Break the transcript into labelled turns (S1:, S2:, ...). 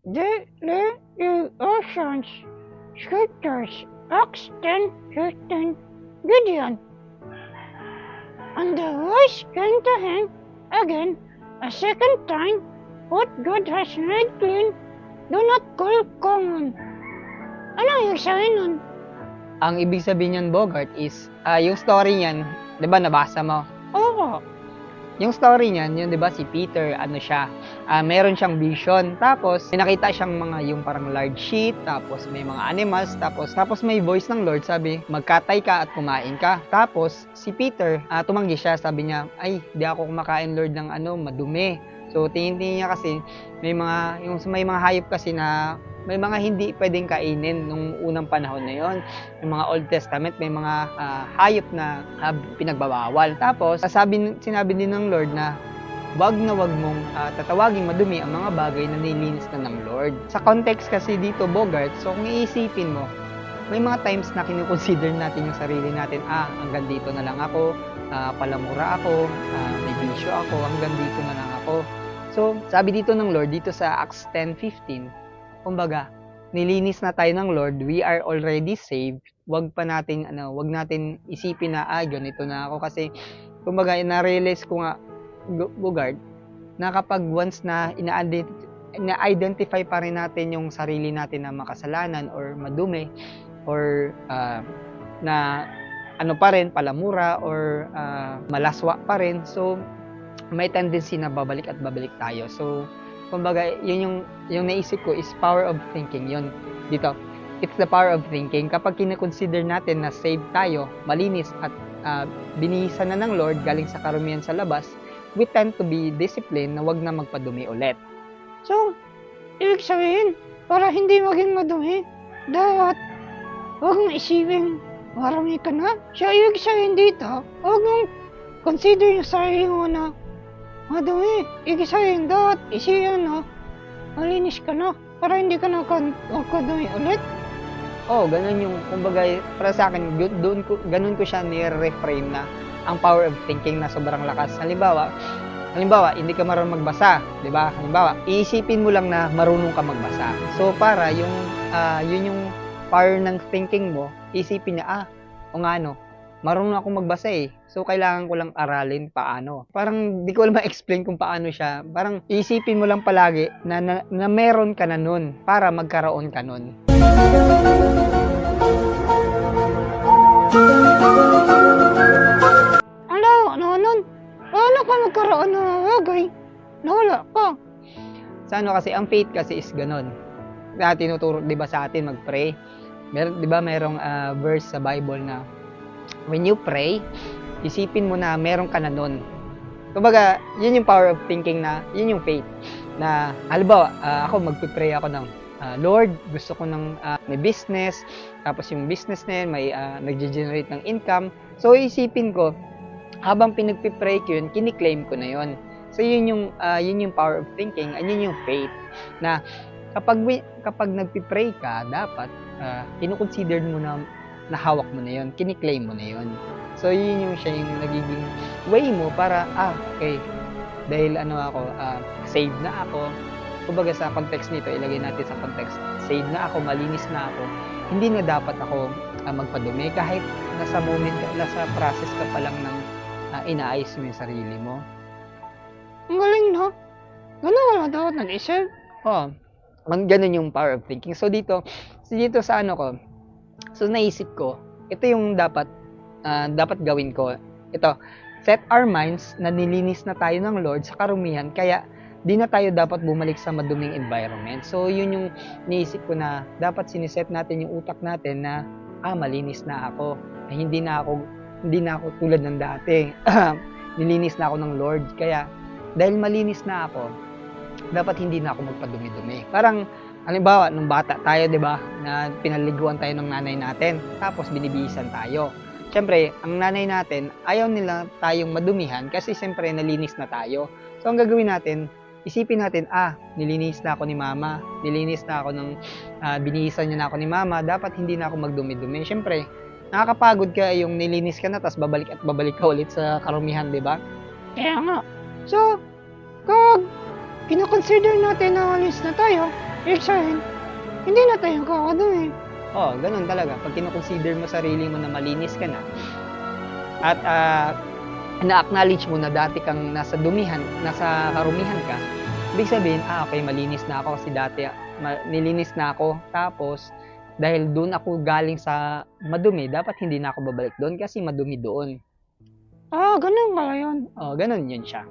S1: Oceans, Scriptures, Acts 10:15, Gideon. And the voice came to him again a second time, what God has made clean, do not call common. Ano yung sabihin nun?
S2: Ang ibig sabihin niyan, Bogart, is yung story niyan, 'di ba nabasa mo?
S1: Oo.
S2: Yung story niyan, yun 'di ba si Peter, ano siya, meron siyang vision. Tapos nakita siyang mga yung parang large sheet, tapos may mga animals, tapos may voice ng Lord, sabi, magkatay ka at kumain ka. Tapos si Peter, tumanggi siya, sabi niya, ay, di ako kumakain, Lord, ng ano, madumi. So tingin niya kasi may mga hayop kasi na may mga hindi pwedeng kainin nung unang panahon na yon. Yung mga Old Testament, may mga hayop na pinagbabawal. Tapos, sinabi din ng Lord na wag mong tatawaging madumi ang mga bagay na nilinis na ng Lord. Sa context kasi dito, Bogart, so kung iisipin mo, may mga times na kinukonsider natin yung sarili natin, hanggang dito na lang ako, palamura ako, may bisyo ako, hanggang dito na lang ako. So, sabi dito ng Lord, dito sa Acts 10:15, kumbaga, nilinis na tayo ng Lord, we are already saved. Wag natin isipin na ganito na ako, kasi kumbaga na-realize ko nga, Bogart, na kapag once na ina-identify pa rin natin yung sarili natin na makasalanan or madumi or na ano pa rin, palamura or malaswa pa rin, so may tendency na babalik tayo. So kumbaga, yun yung naisip ko is power of thinking yun dito. It's the power of thinking. Kapag kina-consider natin na saved tayo, malinis at binihisan na ng Lord galing sa karumihan sa labas, we tend to be disciplined na wag na magpadumi ulit.
S1: So, ibig sabihin, para hindi maging madumi, dapat huwag mong isipin marami ka na. So, ibig sabihin dito, huwag mong consider yung sarili mo na madumi. Ibig sabihin, dapat isipin na malinis ka na para hindi ka na magkadumi ulit.
S2: Ganun yung, kumbaga, para sa akin, ganun ko siya ni-reframe na ang power of thinking na sobrang lakas. Halimbawa, hindi ka marunong magbasa, 'di ba? Halimbawa, iisipin mo lang na marunong ka magbasa. So para yun yung power ng thinking mo, isipin niya, marunong ako magbasa eh. So kailangan ko lang aralin paano. Parang di ko alam ma-explain kung paano siya. Parang isipin mo lang palagi na meron ka na nun para magkaroon ka nun.
S1: Paano ka magkaroon ng bagay na wala pa?
S2: Kasi ang faith kasi is ganun. Tinuturo 'di ba sa atin mag-pray? Merong verse sa Bible na when you pray, isipin mo na meron ka na nun. Kumbaga, yun yung power of thinking, na yun yung faith. Na halimbawa, ako magpi-pray ako ng Lord, gusto ko ng may business, tapos yung business na yun may nagge-generate ng income. So isipin ko, habang pinagpipray ko yun, kiniklaim ko na yun. So yun yung power of thinking, and yun yung faith. Na kapag nagpipray ka, dapat kinukonsider mo na hawak mo na yun, kiniklaim mo na yun. So yun siya yung nagiging way mo para, okay, dahil saved na ako. Kumbaga sa context nito, ilagay natin sa context, saved na ako, malinis na ako, hindi na dapat ako magpadumi kahit nasa process ka pa lang ng inaayos mo yung sarili mo.
S1: Ang galing, no? Ganun wala dapat nag-isip.
S2: Ganun yung power of thinking. So dito sa so naisip ko, ito yung dapat gawin ko. Ito, set our minds na nilinis na tayo ng Lord sa karumihan, kaya di na tayo dapat bumalik sa maduming environment. So yun yung naisip ko, na dapat siniset natin yung utak natin na malinis na ako. Hindi na ako tulad ng dati. Nilinis na ako ng Lord. Kaya dahil malinis na ako, dapat hindi na ako magpadumi-dumi. Parang halimbawa, nung bata tayo, 'di ba, na pinaliguan tayo ng nanay natin, tapos binibihisan tayo. Siyempre, ang nanay natin, ayaw nila tayong madumihan kasi siyempre nalinis na tayo. So ang gagawin natin, isipin natin, nilinis na ako ni mama, nilinis na ako binihisan niya na ako ni mama, dapat hindi na ako magdumi-dumi. Siyempre, nakakapagod ka yung nilinis ka na, tapos babalik ka ulit sa karumihan, di ba?
S1: Kaya nga. So, kung kinoconsider natin na malinis na tayo, ibig sabihin, hindi na tayo kakadumi.
S2: Oo, ganun talaga. Pag kinoconsider mo sarili mo na malinis ka na, at na-acknowledge mo na dati kang nasa karumihan ka, ibig sabihin, okay, malinis na ako kasi dati nilinis na ako. Tapos, dahil doon ako galing sa madumi, dapat hindi na ako babalik doon kasi madumi doon.
S1: Ganun pala yun.
S2: Oh, ganun yun siya.